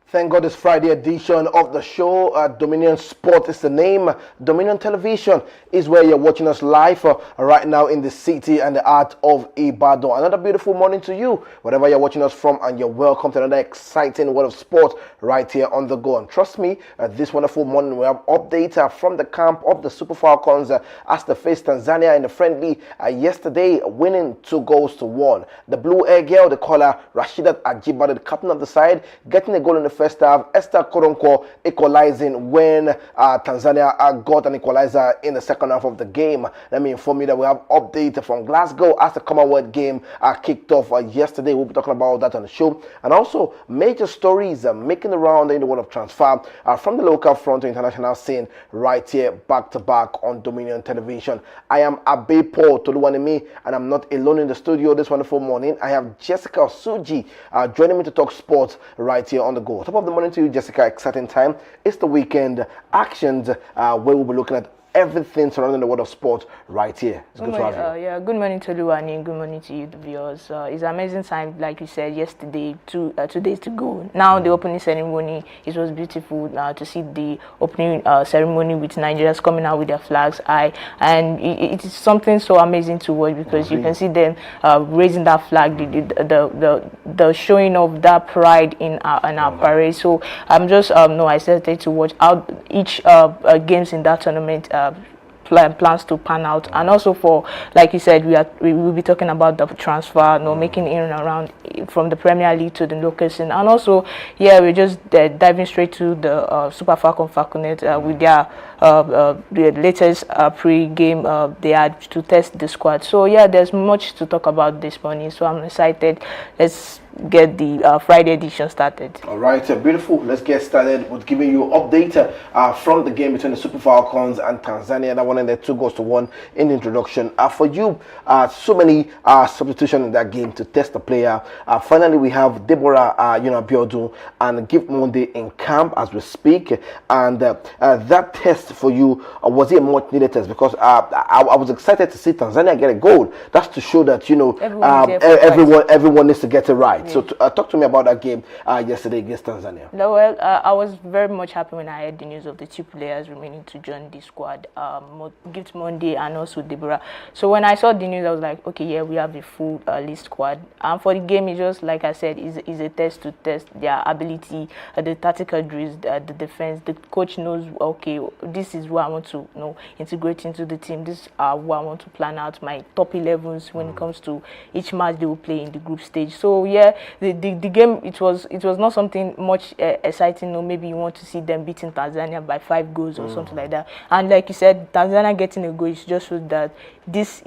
Thank God it's Friday edition of the show. Dominion Sport is the name. Dominion Television is where you're watching us live right now in the city and the heart of Ibadan. Another beautiful morning to you, wherever you're watching us from, and you're welcome to another exciting world of sport right here on the go. And trust me, this wonderful morning we have update from the camp of the Super Falcons as they faced Tanzania in the friendly yesterday, winning 2-1. The Blue Air Girl, the caller Rashidat Ajibade, the captain of the side, getting a goal in the first half. Esther Koronko equalizing when Tanzania got an equalizer in the second half of the game. Let me inform you that we have update from Glasgow as the Commonwealth game kicked off yesterday. We'll be talking about that on the show. And also major stories making the round in the world of transfer from the local front to international scene right here back to back on Dominion Television. I am Abe Paul Toluwanimi, and I'm not alone in the studio this wonderful morning. I have Jessica Suji joining me to talk sports right here on the go. Top of the morning to you, Jessica. Exciting time. It's the weekend actions where we'll be looking at everything surrounding the world of sport right here. It's good to have you. Yeah, good morning to Luwani, good morning to you, the viewers. It's an amazing time, like you said yesterday, 2 days to go. Now the opening ceremony, it was beautiful to see the opening ceremony with Nigerians coming out with their flags high, and it is something so amazing to watch because you can see them raising that flag, the showing of that pride in our parade. So I'm just excited to watch out each games in that tournament. Plans to pan out, and also for, like you said, we will be talking about the transfer, making in and around from the Premier League to the local scene, and also we're just diving straight to the Super Falconet with their latest pre-game they had to test the squad. So there's much to talk about this morning, so I'm excited. Let's get the Friday edition started. All right, beautiful. Let's get started with giving you update from the game between the Super Falcons and Tanzania. That one and the 2-1 in the introduction. For you, so many substitutions in that game to test the player. Finally, we have Deborah Abiodun and Gift Monday in camp as we speak. And that test for you, was it a much needed test? Because I was excited to see Tanzania get a goal. That's to show that, everyone needs to get it right. So talk to me about that game yesterday against Tanzania. Well, I was very much happy when I heard the news of the two players remaining to join the squad, Gift Monday and also Deborah. So when I saw the news, I was like, okay, we have a full list squad. And for the game, it's just, like I said, is a test to test their ability, the tactical drills, the defense. The coach knows, okay, this is what I want to integrate into the team. This is what I want to plan out, my top 11s when it comes to each match they will play in the group stage. So the game, it was not something much exciting. Or maybe you want to see them beating Tanzania by 5 goals or something like that. And like you said, Tanzania getting a goal, it just shows that this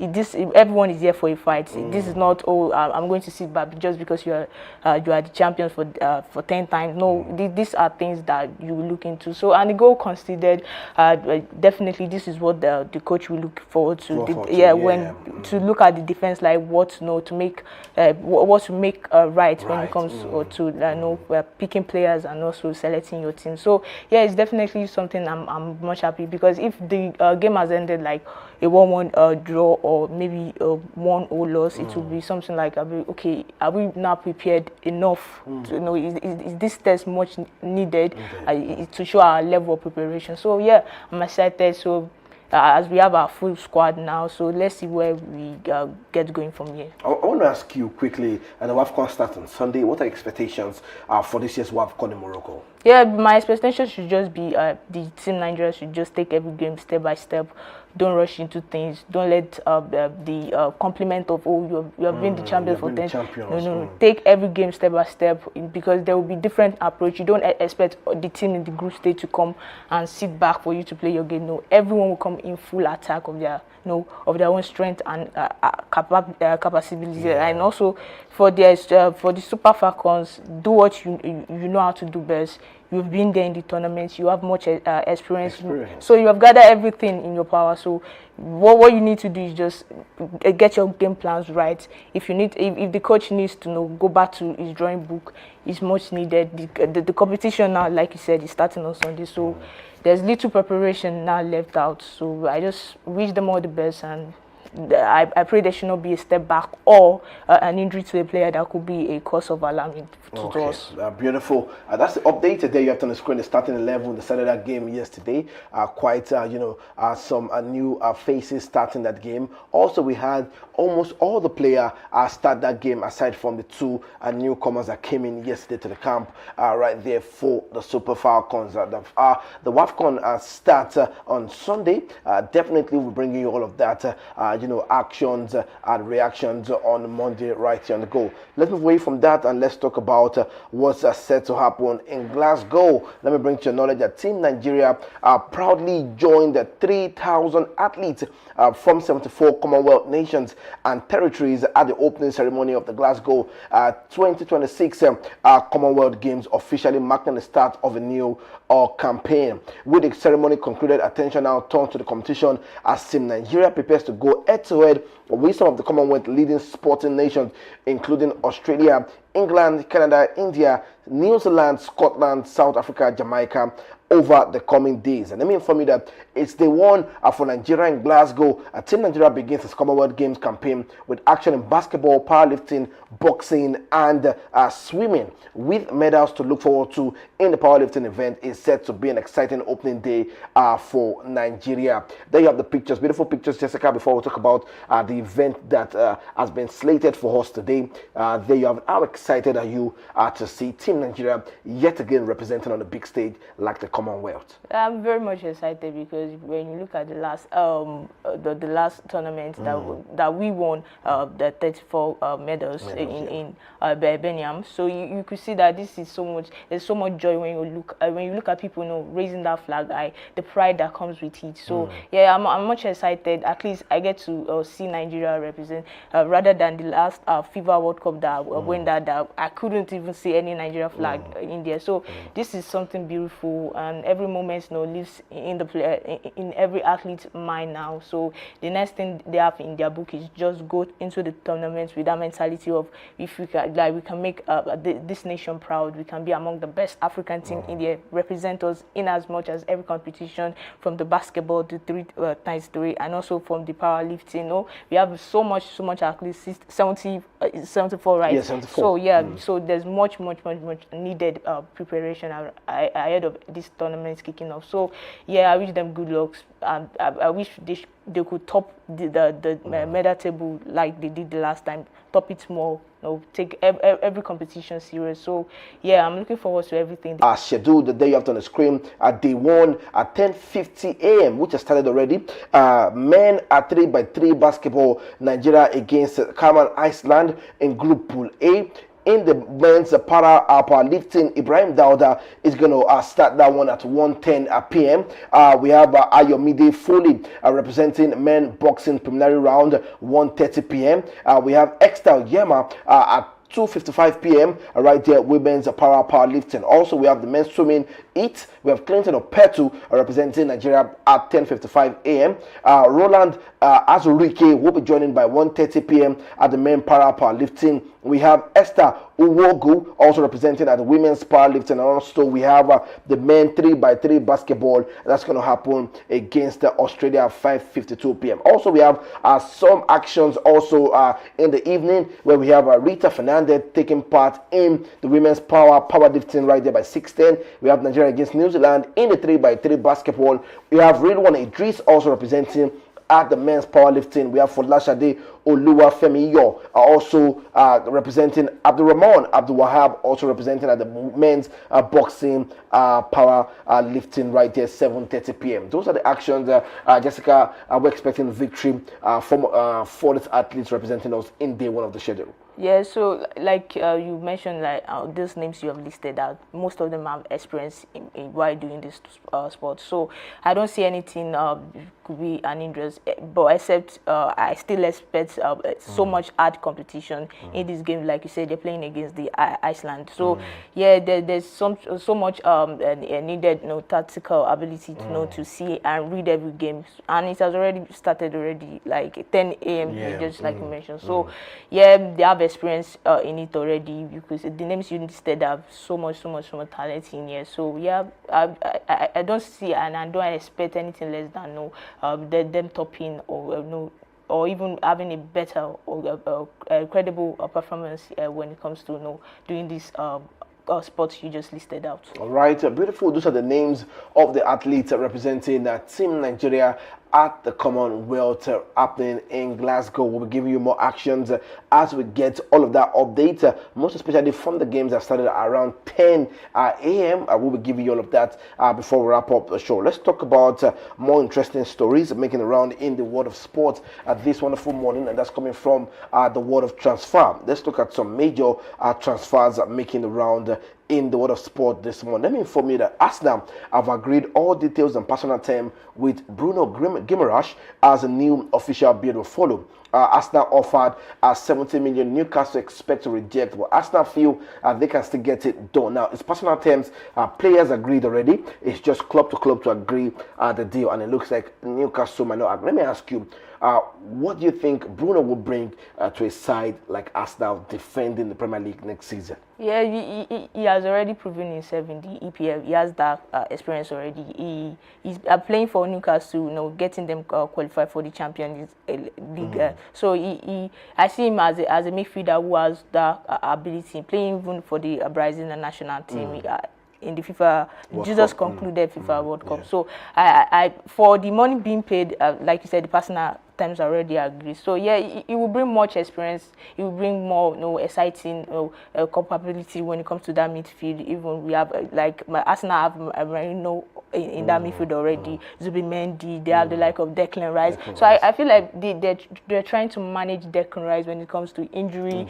everyone is here for a fight. This is not, I'm going to sit back just because you are the champions for 10 times. No, these are things that you will look into. So, and the goal conceded, definitely this is what the coach will look forward to. To look at the defense, like what to make right when it comes to picking players and also selecting your team. So it's definitely something I'm much happy, because if the game has ended like a 1-1 draw or maybe a 1-0 loss, it will be something like, okay, are we now prepared enough to is this test much needed to show our level of preparation? So I'm excited. So as we have our full squad now, so let's see where we get going from here. I want to ask you quickly, and the WAFCON starts on Sunday. What are expectations for this year's WAFCON in Morocco? My expectations should just be the team Nigeria should just take every game step by step, don't rush into things. Don't let the compliment of you have been the champion for 10. No. Take every game step by step, because there will be different approach. You don't expect the team in the group stage to come and sit back for you to play your game. No, everyone will come in full attack of their own strength and capacity. And also for the Super Falcons, do what you know how to do best. You've been there in the tournaments. You have much experience. So you have gathered everything in your power. So what you need to do is just get your game plans right. If the coach needs to go back to his drawing book, it's much needed. The competition now, like you said, is starting on Sunday. So there's little preparation now left out. So I just wish them all the best, and I pray there should not be a step back or an injury to a player that could be a cause of alarm to us. Beautiful. That's the update today. You have on the screen the starting 11. They started that game yesterday. Quite, some new faces starting that game. Also, we had almost all the players start that game aside from the two newcomers that came in yesterday to the camp right there for the Super Falcons. The WAFCON starts on Sunday. Definitely we'll bring you all of that. Actions and reactions on Monday right here on the go. Let's move away from that and let's talk about what's set to happen in Glasgow. Let me bring to your knowledge that Team Nigeria proudly joined the 3,000 athletes from 74 Commonwealth nations and territories at the opening ceremony of the Glasgow 2026 Commonwealth Games, officially marking the start of a new campaign. With the ceremony concluded, attention now turns to the competition as Team Nigeria prepares to go head-to-head with some of the Commonwealth leading sporting nations, including Australia, England, Canada, India, New Zealand, Scotland, South Africa, Jamaica, over the coming days. And let me inform you that it's day one for Nigeria in Glasgow. Team Nigeria begins its Commonwealth Games campaign with action in basketball, powerlifting, boxing, and swimming, with medals to look forward to in the powerlifting event. Is set to be an exciting opening day for Nigeria. There you have the pictures, beautiful pictures, Jessica. Before we talk about the event that has been slated for us today, there you have. How excited are you to see Team Nigeria yet again representing on the big stage like the Commonwealth? I'm very much excited because when you look at the last the last tournament that we won, the 34 medals in Birmingham, so you could see that this is so much. There's so much joy when you look at people raising that flag high, the pride that comes with it. So yeah, I'm much excited. At least I get to see Nigeria represent rather than the last FIFA World Cup that when that I couldn't even see any Nigeria flag in there. So this is something beautiful, and every moment lives in the player, in every athlete's mind now. So the next thing they have in their book is just go into the tournament with that mentality of, if we can make this nation proud, we can be among the best African team in there, represent us in as much as every competition, from the basketball to 3x3, and also from the powerlifting. We have so much athletes, 74, right? Yeah, 74. So so there's much needed preparation ahead of this tournament kicking off. So yeah, I wish them good luck. I wish they could top the medal table like they did the last time. Top it more. Take every competition serious. So yeah, I'm looking forward to everything. Scheduled the day after on the screen at day one at 10:50 a.m., which has started already. Men at 3x3 basketball, Nigeria against Cayman Iceland in Group Pool A. In the men's powerlifting, Ibrahim Dauda is going to start that one at 1:10 p.m. We have Ayomide Foley representing men boxing preliminary round, 1:30 p.m. We have Extal Yema at 2:55 p.m. right there, women's powerlifting. Also, we have the men's swimming heat. We have Clinton Opetu representing Nigeria at 10:55 a.m. Roland Azurike will be joining by 1:30 p.m. at the men powerlifting. We have Esther Uwogu also representing at the women's powerlifting, and also we have the men 3x3 basketball that's going to happen against Australia at 5:52 p.m. Also, we have some actions also in the evening where we have Rita Fernandez taking part in the women's powerlifting right there by 6:10. We have Nigeria against New Zealand in the 3x3 basketball. We have Rilwan Idris also representing at the men's powerlifting. We have Folashade Oluwafemi Yo are also representing Abdulrahman Abdul Wahab, also representing at the men's boxing power lifting right there, 7:30 p.m. Those are the actions. Jessica, we're expecting victory for these athletes representing us in day one of the schedule. Yeah, so like you mentioned, like these names you have listed out, most of them have experience in while doing this sport. So I don't see anything could be an interest, but except I still expect so much hard competition in this game. Like you said, they're playing against the Iceland. So yeah, there's so much needed, tactical ability to know to see and read every game, and it has already started already, like 10 a.m. just like you mentioned. So yeah, they have experience in it already, because the names you listed have so much talent in here. So yeah, I don't see and I don't expect anything less than them topping or no, or even having a better or credible performance when it comes to doing this sports you just listed out. All right, beautiful. Those are the names of the athletes representing Team Nigeria at the Commonwealth happening in Glasgow. We'll be giving you more actions as we get all of that update, most especially from the games that started around 10 a.m. We'll be giving you all of that before we wrap up the show. Let's talk about more interesting stories making around in the world of sport this wonderful morning, and that's coming from the world of transfer. Let's look at some major transfers making around in the world of sport this morning. Let me inform you that Arsenal have agreed all details and personal terms with Bruno Guimaraes as a new official bid will follow. Arsenal offered 70 million. Newcastle expect to reject, but Arsenal feel they can still get it done. Now, it's personal terms. Players agreed already. It's just club to club to agree the deal, and it looks like Newcastle might not agree. Let me ask you, what do you think Bruno will bring to a side like Arsenal defending the Premier League next season? Yeah, he has already proven himself in the EPL. He has that experience already. He's playing for Newcastle, getting them qualified for the Champions League. So I see him as a midfielder who has that ability, playing even for the Brazilian national team. In the FIFA, Jesus concluded FIFA World Cup. So I for the money being paid, like you said, the personal terms already agreed. So yeah, it will bring much experience. It will bring more, exciting, capability when it comes to that midfield. Even we have Arsenal have Marino in that midfield already. Zubimendi, they have the like of Declan Rice. So I feel like they're trying to manage Declan Rice when it comes to injury.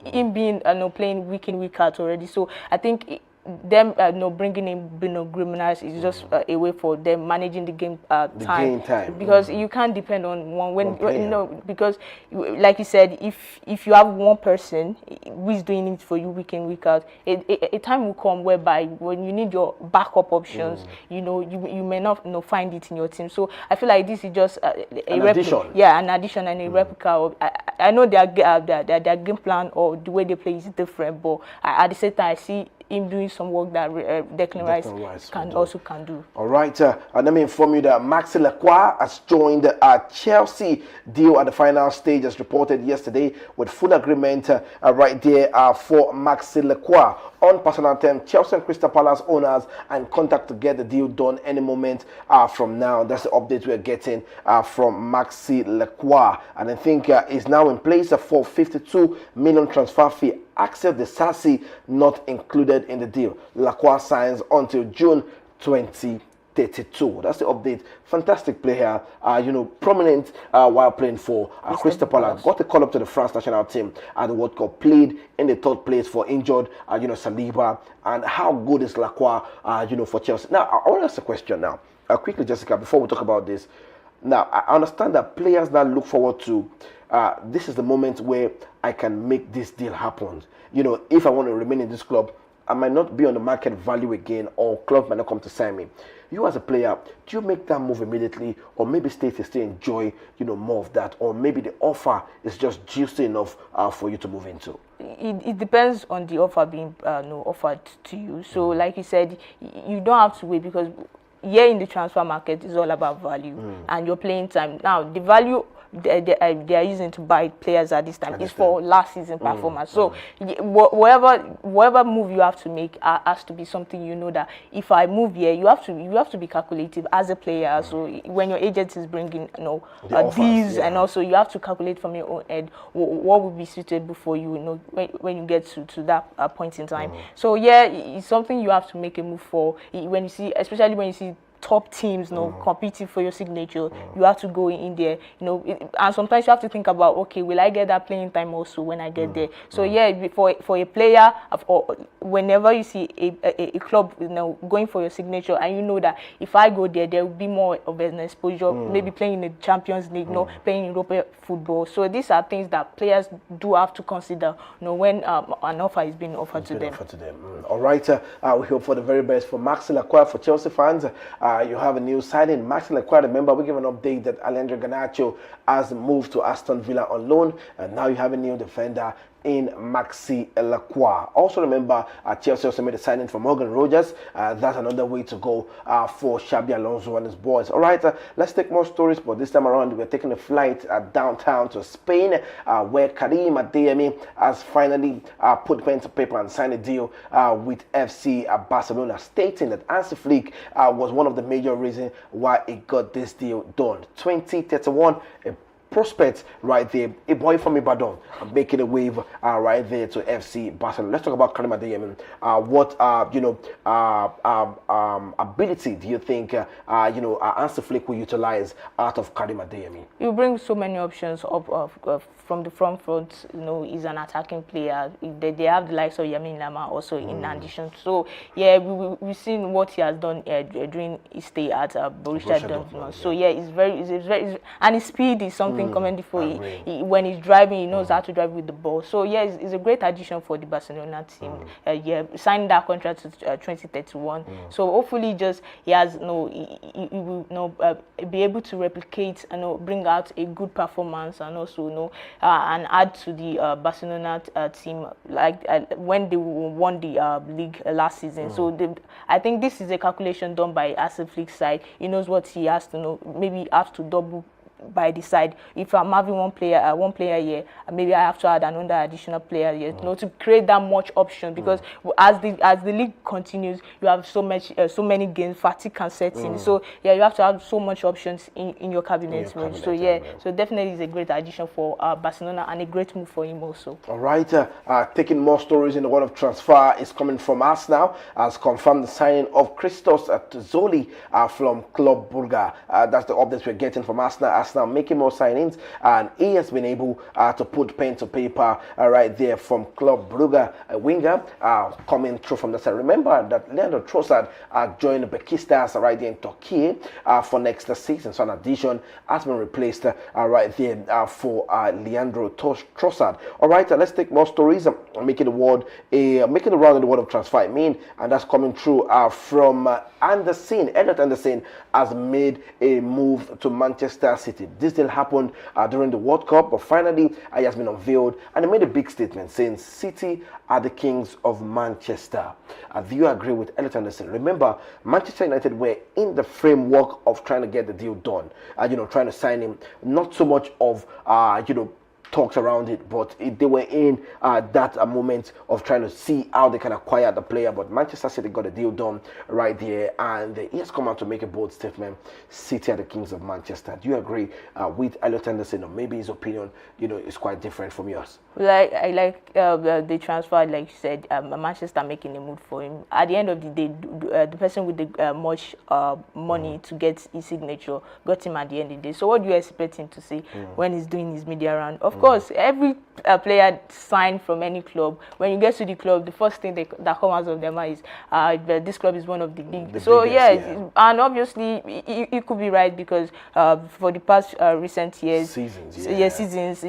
Him being playing week in week out already. So I think them bringing in Bruno Guimaraes is just a way for them managing the game time, because you can't depend on one because like you said, if you have one person who is doing it for you week in week out, a time will come whereby when you need your backup options, you may not find it in your team. So I feel like this is just an addition. Yeah, an addition and a replica of, I know their game plan or the way they play is different, but at the same time I see him doing some work that Declan Rice can do. All right, and let me inform you that Maxi Lacroix has joined Chelsea deal at the final stage, as reported yesterday, with full agreement right there for Maxi Lacroix. On personal terms, Chelsea and Crystal Palace owners are in contact to get the deal done any moment from now. That's the update we're getting from Maxi Lacroix, and I think is now in place for 52 million transfer fee. Axel Disasi not included in the deal. Lacroix signs until June 2032. That's the update. Fantastic player, prominent while playing for Crystal Palace. Got a call up to the France national team at the World Cup. Played in the third place for injured, Saliba. And how good is Lacroix, for Chelsea? Now, I want to ask a question now. Quickly, Jessica, before we talk about this. Now, I understand that players now look forward to this is the moment where I can make this deal happen. If I want to remain in this club, I might not be on the market value again, or club might not come to sign me. You as a player, do you make that move immediately, or maybe stay to enjoy, more of that, or maybe the offer is just juicy enough for you to move into? It depends on the offer being offered to you. So, like you said, you don't have to wait, because here in the transfer market is all about value and your playing time. Now, the value they are using to buy players at this time is for last season performance. So whatever move you have to make has to be something you know that if I move here, you have to be calculative as a player. So when your agent is bringing deals, and also you have to calculate from your own end what would be suitable for you. You know, when you get to that point in time. So yeah, it's something you have to make a move for. When you see, especially when you see top teams, competing for your signature, you have to go in there, and sometimes you have to think about, okay, will I get that playing time also when I get there? So yeah, for a player, or whenever you see a club, going for your signature, and you know that if I go there, there will be more of an exposure, maybe playing in the Champions League, playing in European football. So these are things that players do have to consider, when an offer is being offered to them. All right, we hope for the very best for Maxi Lacroix. For Chelsea fans, you have a new signing, Maxi Lacroix. Remember, we give an update that Alejandro Garnacho has moved to Aston Villa on loan, and now you have a new defender in Maxi Lacroix. Also remember, Chelsea also made a signing for Morgan Rogers. That's another way to go for Xabi Alonso and his boys. All right, let's take more stories, but this time around we're taking a flight downtown to Spain, where Karim Adeyemi has finally put pen to paper and signed a deal with FC Barcelona, stating that Hansi Flick was one of the major reasons why he got this deal done. 2031, a prospect right there, a boy from Ibadan, making a wave right there to FC Barcelona. Let's talk about Karim Adeyemi. What ability do you think Hansi Flick will utilize out of Karim Adeyemi? You bring so many options up from the front. He's an attacking player. They have the likes of Yamin Lama also in addition. So yeah, we've seen what he has done during his stay at Borussia Dortmund. So yeah, it's very, and his speed is something commended for. When he's driving, he knows how to drive with the ball. So yeah, it's a great addition for the Barcelona team. Signing that contract to 2031. So hopefully, he will be able to replicate and bring out a good performance, and also and add to the Barcelona team like when they won the league last season. So I think this is a calculation done by Hansi Flick's side. He knows what he has to know. Maybe have to double by the side. If I'm having one player here, maybe I have to add another additional player here, to create that much option. Because as the league continues, you have so many games, fatigue can set in. So yeah, you have to have so much options in your cabinet. So yeah, so definitely it's a great addition for Barcelona and a great move for him also. All right, taking more stories in the world of transfer is coming from us now, as confirmed the signing of Christos Tzoli from Club Brugge. That's the updates we're getting from Arsenal. Now making more signings, and he has been able to put pen to paper right there from Club Brugge, a winger coming through from the side. Remember that Leandro Trossard joined Besiktas right there in Turkey for next season. So an addition has been replaced right there for Leandro Trossard. All right, let's take more stories. Making the round in the world of transfer, and that's coming through from Anderson. Elliot Anderson has made a move to Manchester City. This deal happened during the World Cup, but finally he has been unveiled, and he made a big statement saying City are the kings of Manchester. Do you agree with Elliot Anderson? Remember, Manchester United were in the framework of trying to get the deal done, trying to sign him. Not so much of talks around it, but they were in that moment of trying to see how they can acquire the player. But Manchester City got a deal done right there, and he has come out to make a bold statement: City are the kings of Manchester. Do you agree with Elliot Anderson, or maybe his opinion is quite different from yours? I like the transfer, like you said, Manchester making a move for him. At the end of the day, the person with the much money to get his signature got him at the end of the day. So what do you expect him to say when he's doing his media round? Of course, every player signed from any club, when you get to the club, the first thing that comes out of their mind is this club is one of the big. So biggest, and obviously he could be right, because for the past recent years, seasons,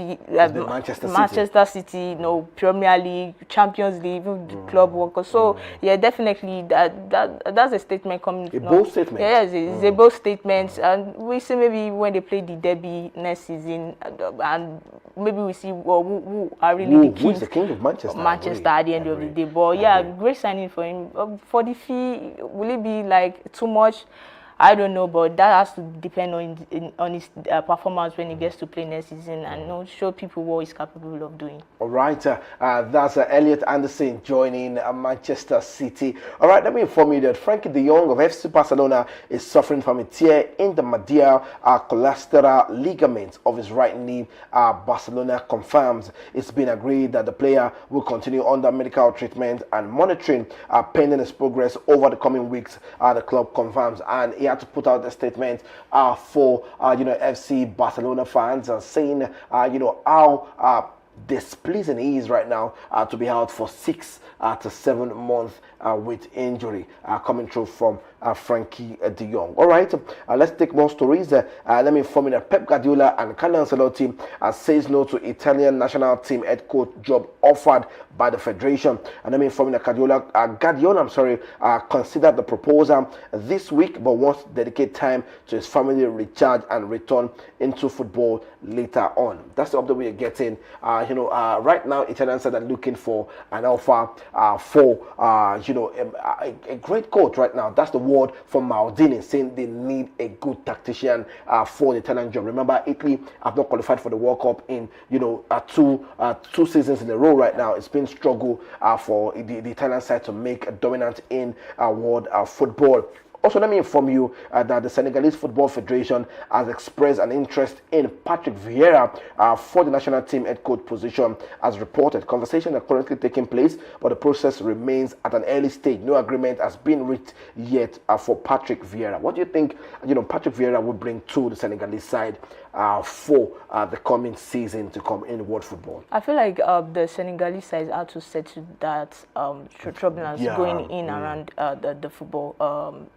Manchester City, Premier League, Champions League, even the club workers. So yeah, definitely that's a statement coming. A bold statement. Yes, it's a bold statement, and we see maybe when they play the derby next season, and maybe we see who are really the kings. Who's the king of Manchester? Manchester at the end of the day. But yeah, great signing for him. For the fee, will it be like too much? I don't know, but that has to depend on his performance when he gets to play next season, and show people what he's capable of doing. All right, that's Elliot Anderson joining Manchester City. All right, let me inform you that Frankie de Jong of FC Barcelona is suffering from a tear in the medial collateral ligament of his right knee. Barcelona confirms it's been agreed that the player will continue under medical treatment and monitoring pending his progress over the coming weeks. The club confirms, and he had to put out a statement for FC Barcelona fans, saying how displeasing he is right now to be out for 6 to 7 months with injury coming through from Frankie de Jong. All right, let's take more stories. Let me inform you that Pep Guardiola and Carlo Ancelotti says no to Italian national team head coach job offered by the federation. And let me inform you that Guardiola considered the proposal this week, but wants to dedicate time to his family, recharge and return into football later on. That's the update we are getting. Right now, Italians are looking for an offer for a great coach right now. That's the word from Maldini, saying they need a good tactician for the Italian job. Remember, Italy have not qualified for the World Cup in two seasons in a row right now. It's been struggle for the Italian side to make a dominant in world football. Also, let me inform you that the Senegalese Football Federation has expressed an interest in Patrick Vieira for the national team head coach position. As reported, conversations are currently taking place, but the process remains at an early stage. No agreement has been reached yet for Patrick Vieira. What do you think Patrick Vieira will bring to the Senegalese side for the coming season to come in world football? I feel like the Senegalese side had to settle that turbulence going in around the football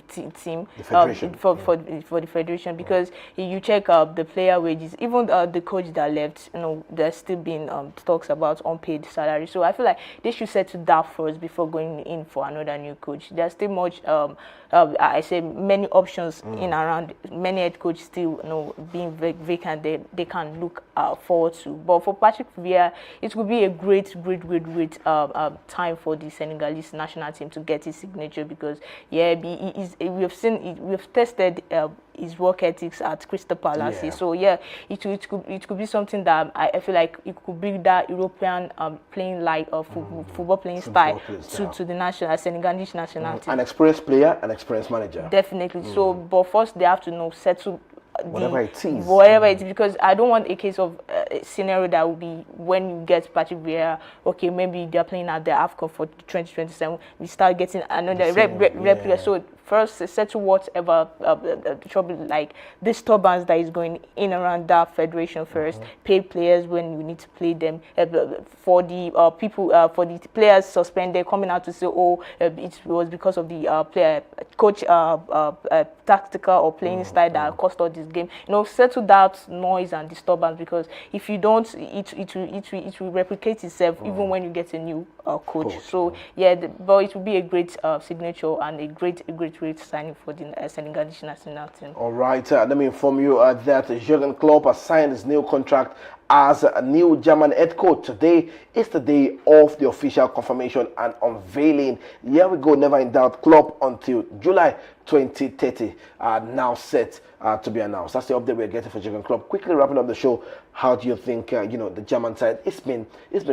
team for the federation, because you check the player wages, even the coach that left, there's still been talks about unpaid salary. So I feel like they should settle that first before going in for another new coach. There's still much I say many options in around, many head coaches still being vacant they can look forward to. But for Patrick Vieira, it would be a great time for the Senegalese national team to get his signature, because we've tested his work ethics at Crystal Palace. Yeah. So it could be something that I feel like it could bring that European playing light of football playing style to the Senegalese national team. An experienced player, an experienced manager. Definitely. So, but first they have to settle whatever it is, because I don't want a case of a scenario that will be when you get Patrick Vieira, okay, maybe they're playing at the AFCON for 2027, we start getting another player. So first settle whatever trouble, like disturbance that is going in around that federation first. Pay players when you need to play them. For the for the players suspended, coming out to say, it was because of the player coach tactical or playing style that cost us this game. Settle that noise and disturbance, because if you don't, it will replicate itself even when you get a new coach. So but it will be a great signature and a great signing for the Senegalese national team. All right, let me inform you that Jurgen Klopp has signed his new contract as a new German head coach. Today is the day of the official confirmation and unveiling. Here we go, never in doubt. Klopp until July 2030 now set to be announced. That's the update we're getting for Jurgen Klopp. Quickly wrapping up the show, how do you think the German side? It's been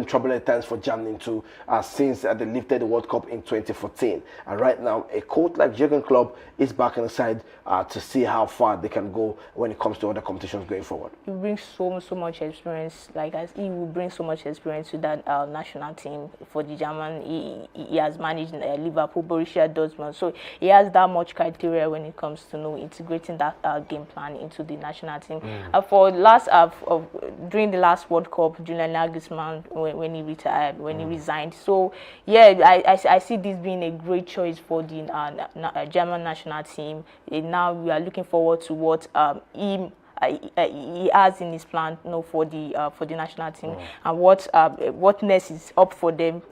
turbulent times for Germany too, since they lifted the World Cup in 2014, and right now a coach like Jurgen Klopp is back on the side to see how far they can go when it comes to other competitions going forward. He brings so much experience. He will bring so much experience to that national team for the German. He has managed Liverpool, Borussia Dortmund, so he has that much criteria when it comes to integrating that game plan into the national team. During the last World Cup, Julian Nagelsmann, when he retired, when he resigned. So I see this being a great choice for the German national team. Now we are looking forward to what he has in his plan, for the national team, and what next is up for them,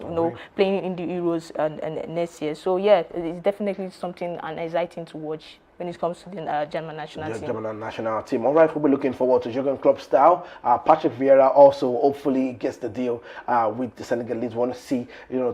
playing in the Euros and next year. So it's definitely something and exciting to watch. when it comes to the German national team. German national team. All right, we'll be looking forward to Jurgen Klopp style. Patrick Vieira also hopefully gets the deal with the Senegalese. Want to see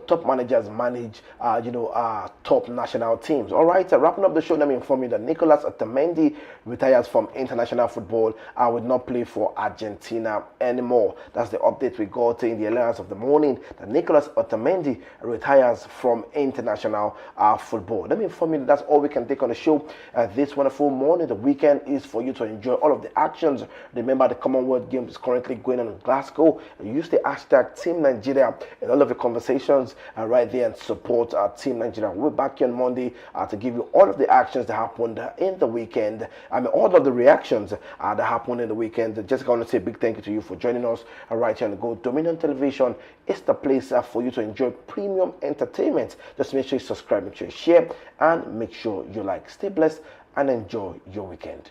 top managers manage top national teams. All right, wrapping up the show. Let me inform you that Nicolas Otamendi retires from international football and will not play for Argentina anymore. That's the update we got in the alerts of the morning. That Nicolas Otamendi retires from international football. Let me inform you that that's all we can take on the show this wonderful morning. The weekend is for you to enjoy all of the actions. Remember, the Commonwealth Games is currently going on in Glasgow. Use the hashtag Team Nigeria in all of the conversations right there and support Team Nigeria. We'll be back here on Monday to give you all of the actions that happened in the weekend. I mean, all of the reactions that happened in the weekend. Just want to say a big thank you to you for joining us right here on the Go Dominion Television. It's the place for you to enjoy premium entertainment. Just make sure you subscribe, make sure you share, and make sure you like. Stay blessed and enjoy your weekend.